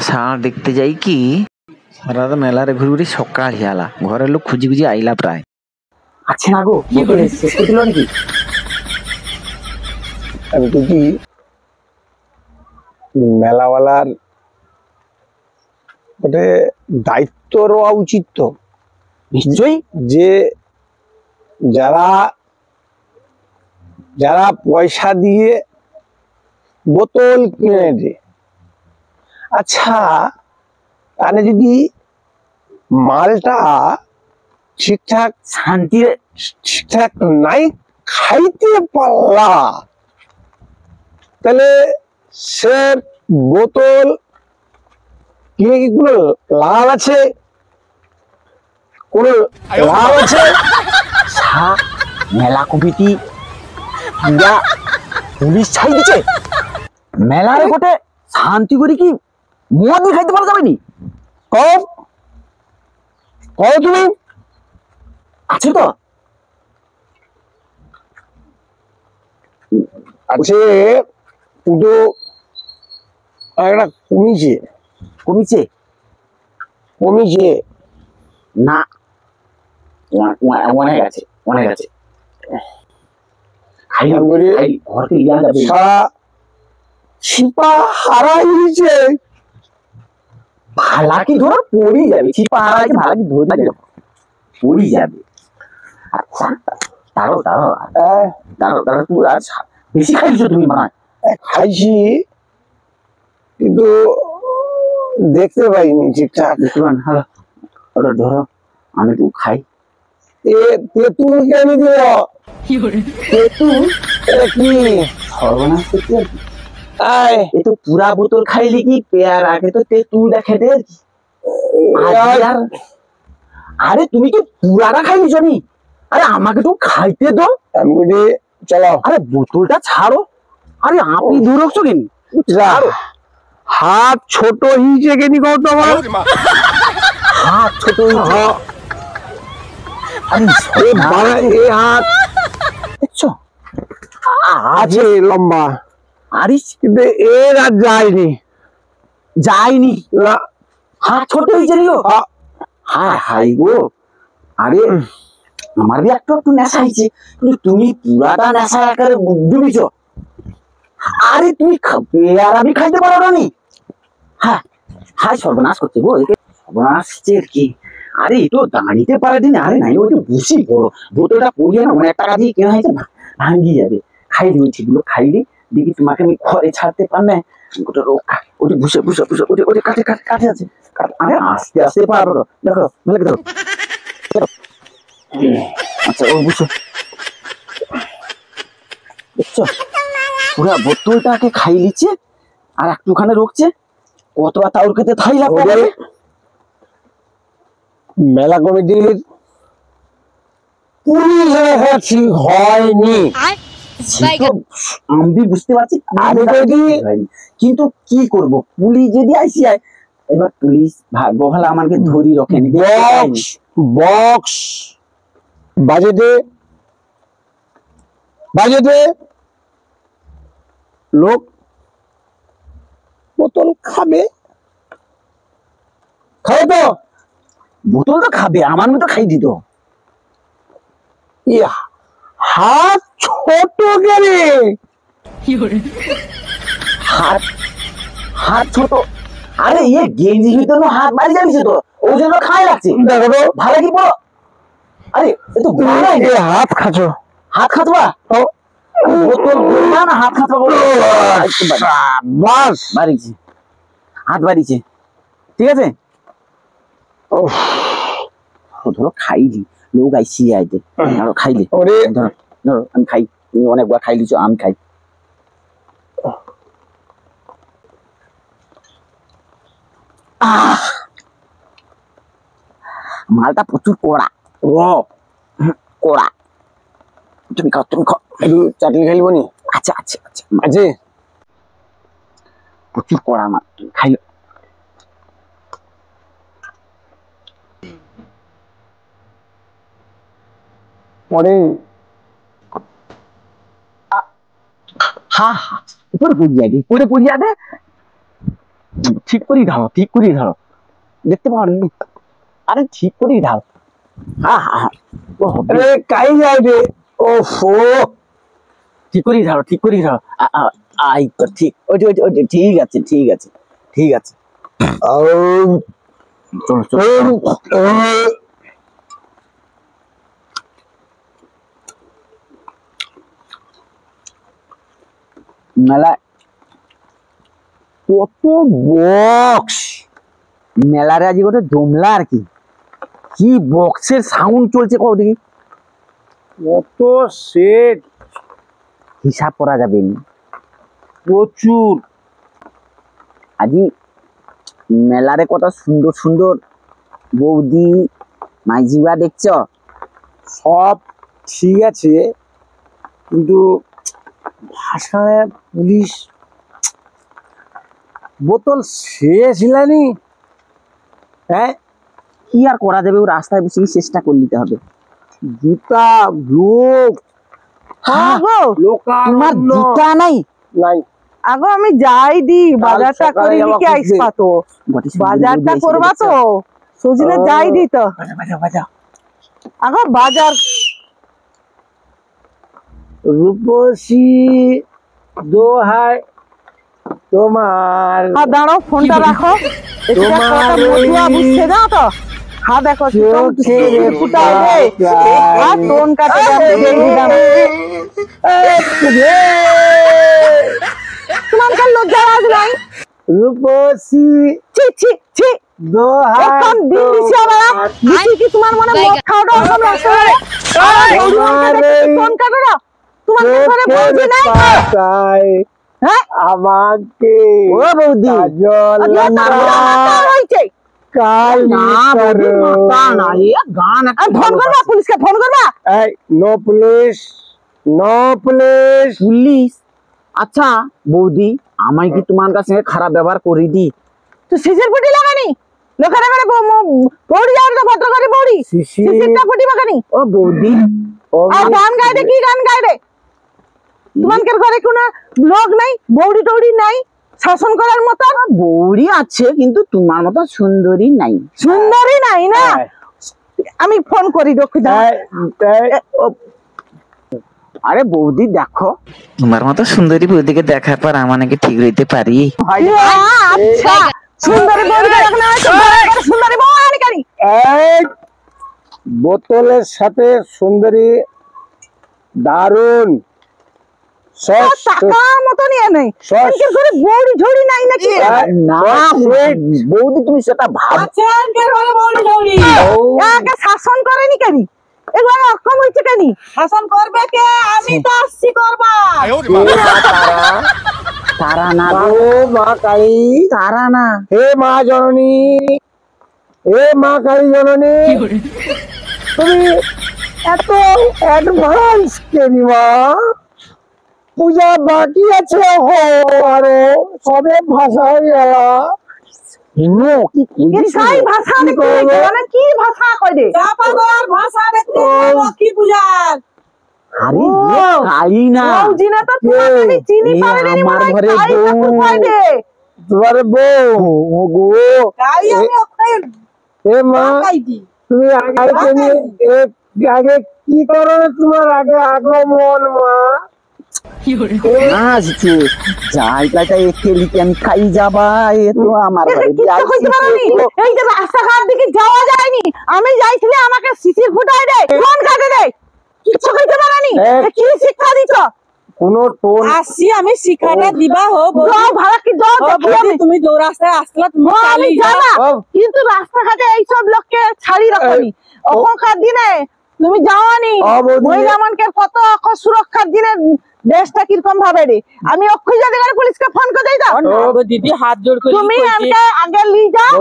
ষাঁড় দেখতে যাই কি সারা রাত মেলারে ঘুরি ঘুরি সকাল হিয়ালা, ঘরের লোক খুঁজি খুঁজি আইলা প্রায়। আচ্ছা না গো, শেষ করে দিল নাকি? আমি তো কি মেলাওয়ালার ଗୋଟେ দায়িত্ব রওয়া উচিত তো নিশ্চয়ই। যে যারা যারা পয়সা দিয়ে বোতল কিনে দে, আচ্ছা তাহলে যদি মালটা ঠিকঠাক শান্তি ঠিকঠাক নাই খাইতে পারলা, তাহলে সে বোতল কিনে কি কোনো লাভ আছে? কোনো লাভ আছে? মেলা কমিটি পুলিশ ছাই দিচ্ছে, মেলারে গোটে শান্তি করে কি মদ খাইতে পারা যাবে নি? কও কও তুমি আছে তো? আছে, কিন্তু একটা কমিছে কমিছে কমিছে না? অনেক আছে, অনেক আছে। ঘরকে লিয়া যাবে সারা ছিপা হারাই গেছে। ভালা কি ধরো পড়ি যাবে, ছিপা হারাই ভালা কি ধরে যাবে, পড়ি যাবে। আচ্ছা দাঁড়ো দাঁড়ো দাঁড়ো দাঁড়ো, তুই আজ বেশি খাইছো তুমি মা? খাইছি কিন্তু দেখতে পাইনি ঠিকঠাক। দেখতে পান? হ্যাঁ ওটা ধরো, আমি একটু খাই। তেঁতুল কেন দিল? তেঁতুল কি সর্বনাশ করতে আর কি? আয় এ তো পুরা বোতল খাইলে কি পেয়ার আগে তো তেঁতুলটা খেতে আর কি। আরে তুমি কি পুরাটা খাইছ নি? আরে আমাকে তো খাইতে দাও। আমি বলি চলো। আরে বোতলটা ছাড়ো। আরে আপনি দূর হচ্ছ কেন? হাত ছোট হিজে কেন কও তোমার? হাত ছোট হইছে? আরে এই হাত দেখছো আছে লম্বা, আরে কিন্তু এর আর যায়নি যায়নি না। হাত ছোট হয়েছে রে। হায় হাই গো, আরে আমার বি একটু একটু নেশা হয়েছে, কিন্তু তুমি পুরাটা নেশা আকারে ডুবিছ। আরে তুমি আর আমি খাইতে পারো না নি? হ্যাঁ হাই সর্বনাশ করতে গো, একে সর্বনাশ কি? আরে এ তো দাঁড়িতে পারে দিন। আরে নাই ওইটা বুঝি বড় বোতলটা পড়িয়ে না অনেক টাকা দিয়ে কেনা হয়েছে, ভাঙ্গি যাবে। খাইলে ওই ঠিকগুলো খাইলে দেখি তোমাকে আমি ঘরে ছাড়তে পারবে ওটা রোগ। ওটি বুঝে বুঝে বুঝে ওটি ওটি কাটে কাটে কাটে আছে। আরে আস্তে আস্তে পারো, দেখো মেলে দেখো। আচ্ছা ও বুঝো, দেখছো পুরা বোতলটাকে খাই লিচ্ছে আর একটুখানে রোগছে। কতটা তাউর খেতে থাইলা পড়ে। মেলা কমিটির পুলিশ হয়নি, আমি বুঝতে পারছি, কিন্তু কি করব? পুলিশ যদি আইসি আয়, এবার পুলিশ ভাগ্য ভালো আমাকে ধরি রখেনি। বক্স বাজেটে বাজেটে লোক বোতল খাবে, খাবে তো বোতল তো খাবে, আমার মতো খাই দিত। হাত ছোট গেলে হাত হাত ছোট। আরে ইয়ে গেঞ্জি ভিতরে হাত বাড়ি যাচ্ছে তো, ওই জন্য খাই লাগছে। দেখো তো ভালো কি বলো? আরে এ তো হাত খাচ্ছ, হাত খাতবা বোতল না না, হাত খাতবা বাস বাড়িছে, হাত বাড়িছে। ঠিক আছে ধরো খাইলি, লোক আইসি আইতে ধরো খাইলে, ধরো ধরো আমি খাই, তুমি অনেকবার খাই লিছো, আমি খাই। মালটা প্রচুর কড়া, কড়া। তুমি খাও, তুমি খাও। একটু চাটনি খাইব নি? আচ্ছা আচ্ছা আচ্ছা আছে, প্রচুর কড়া মাল, তুমি খাই। পরে হা হা উপরে পড়ে যাবে, উপরে পড়ে যাবে। ঠিক করেই ঢালো, ঠিক করেই ঢালো, দেখতে পাওনি? আরে ঠিক করেই ঢাল। ও হবে। আরে কাই যায় রে, ওফো, ঠিক করেই ঢালো, ঠিক করেই ঢালো। আই তো ঠিক, ওই ঠিক আছে, ঠিক আছে, ঠিক আছে। চলো চলো। মেলা কত বক্স, মেলারে আজ গোটে জমলা আর কি। কি বক্সের সাউন্ড চলছে কও দেখি, কত সেট, হিসাব করা যাবে না। প্রচুর। আজি মেলারে কত সুন্দর সুন্দর বৌদি মাইজিবা দেখছ। সব ঠিক আছে, কিন্তু ভাষায় পুলিশ বোতল শেষ হিলানি। হ্যাঁ, কি আর করা যাবে, ও রাস্তায় বসে চেষ্টা করে নিতে হবে। জুতা লোক তোমার জুতা নাই? নাই। আগো আমি যাই দি বাজারটা সকালে করে যাওয়া কি আইসপা তো, বটে সুন্দর বাজারটা বৌদি করবা এসে তো সজিলে যাই দি তো। বাজা আগো বাজার রূপসী দোহাই তোমার, দাঁড়াও, ফোনটা রাখো। এটা তোমার কত মধুয়া বুঝছে না তো। দেখো চোখের ফুটাই দে, টোন কাটে দিলাম। তোমার কাল লজ্জা লাজ নাই? রূপসী ছি ছি ছি, দোহাই এখন দিন দিছি আবার দিছি কি তোমার মনে মদ খাওয়াটা এখন আসে। ফোন কাটো না, তোমার ঘরে বলছি নাই পাতায় হ্যাঁ আমাকে ও বৌদি, কাজল হয়েছে। কালি না বৌদি, মাথা না, এ গান একটা ফোন করবা, পুলিশকে ফোন করবা। No police, no police. Police? আচ্ছা বৌদি, আমায় কি তোমার কাছে খারাপ ব্যবহার করি দি? তো সিসির ফুটি লাগানি লোকের এবারে বৌড়ি যাওয়ার তো ভদ্র করে বৌড়ি সিসিরটা ফুটি বাগানি। ও বৌদি, আর গান গাইলে কি গান গাইলে? তোমাদের ঘরে কোনো লোক নাই, বৌড়ি টৌড়ি নাই শাসন করার মতো? বৌড়ি আছে কিন্তু তোমার মতো সুন্দরী নাই। সুন্দরী নাই না? আমি ফোন করি দক্ষিণ। আরে বৌদি দেখো, তোমার মতো সুন্দরী বৌদিকে দেখার পর আমার নাকি ঠিক রইতে পারি। আচ্ছা সুন্দরী বৌড়ি সুন্দরী বউ আনি কারি বোতলের সাথে সুন্দরী দারুন টাকা মতো নিয়ে নেই। ঘরে বৌড়ি ঝৌড়ি নাই নাকি? না বৌদি তুমি সেটা ভাব। একে শাসন করেনি কেন? এগুলো অক্ষম হয়েছে কেন? শাসন করবে কে? আমি তো আসছি করবা। তারা না ও মা কালী, তারা না, হে মা জননী, হে মা কালী জননী, তুমি এত অ্যাডভান্স কেন মা? পূজা বাকি আছে, আরো সবে ভাষা হয়ে গেল। এটাই ভাষা দেখতে হইছে, মানে কি ভাষা কই দে? চাপাগর ভাষা দেখতে লক্ষ্মী পূজার। আরে কালী না, ও জিনা তো তোমাকে আমি চিনি পারিনি, আমার মানে ঘরে কাই ঠাকুর বউ। কই দে? তোমার বউ, ও গো, কাই আমি ওখানে হে মা, কাই দি। তুমি আগে কি করো? তোমার আগে আগমন মা। আসছে জায়গাটা একে লিখে আমি খাই যাবা, এ তো আমার ঘরে কি কইতে পারি? এই যে রাস্তাঘাট দিকে যাওয়া যায়নি, আমি যাইছিলে আমাকে শিশির ফুটাই দে, কোন কাটে দে, কিছু কইতে পারানি। কি শিক্ষা দিছ? কোন টোন আসছি আমি শিক্ষাটা দিবা হো যাও ভাড়া কি যাও দেখি আমি। তুমি যে রাস্তায় আসলা তুমি আমি জানা, কিন্তু রাস্তাঘাটে এইসব লোককে ছাড়ি রাখনি। ওখানকার দিনে তুমি যাওয়ানি, মহিলা মানকে কত সুরক্ষার দিনে দেশটা কিরকম ভাবে রে। আমি অক্ষয় জায়গায় পুলিশকে ফোন করে দেই দাও। দিদি হাত জোড় করে তুমি আমাকে আগে লি যাও,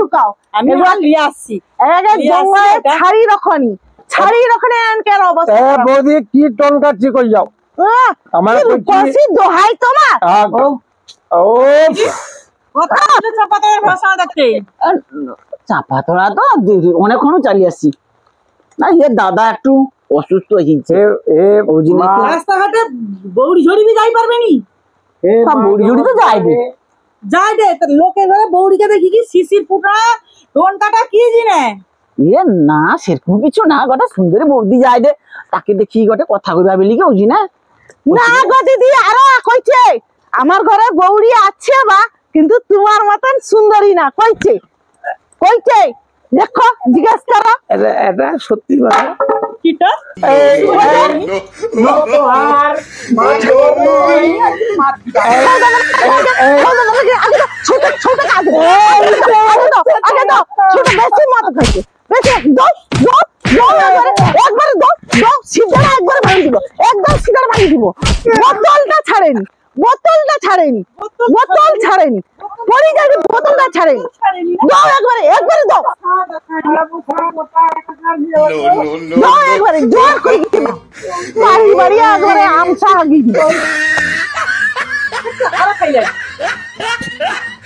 ঢুকাও। আমি লিয়ে আসছি। আগে জঙ্গলে ছাড়ি রাখনি, ছাড়ি রাখনে আনকের অবস্থা। বৌদি কি টোন কাটছি কই যাও? আমার কইছি দোহাই তোমার। ও কথা চাপাতের ভাষা দেখতে চাপা তোরা তো অনেকক্ষণ চালিয়ে আসছি না। এ দাদা একটু অসুস্থ হয়েছে, রাস্তাঘাটে বৌড়ি ঝড়ি বি যাই পারবে নি। বুড়ি জুড়ি তো যাইবে। যাই দে তোর লোকে ঘরে বৌড়িকে দেখি কি শিশির ফুটা টোন কাটা কি জিনে এ না সেরকম কিছু না, গোটা সুন্দরী বৌদি যায় দে, তাকে দেখি গোটে কথা কইবা বলি কি বুঝি না। না গো দিদি, আরো কইছে আমার ঘরে বৌড়ি আছে বা, কিন্তু তোমার মতন সুন্দরী না, কইছে কইছে দেখো জিজ্ঞেস করো। এটা সত্যি কথা। কিটা বোতলটা ছাড়েনি, বোতলটা ছাড়েনি, বোতল ছাড়েনি, পড়ে যাবে, বোতলটা ছাড়েনি। দাও একবারে, একবারে দাও, দাও একবারে জোর করে দিবা। বাড়ি বাড়ি একবারে আমসা আগিয়ে দিবা। খাইয়া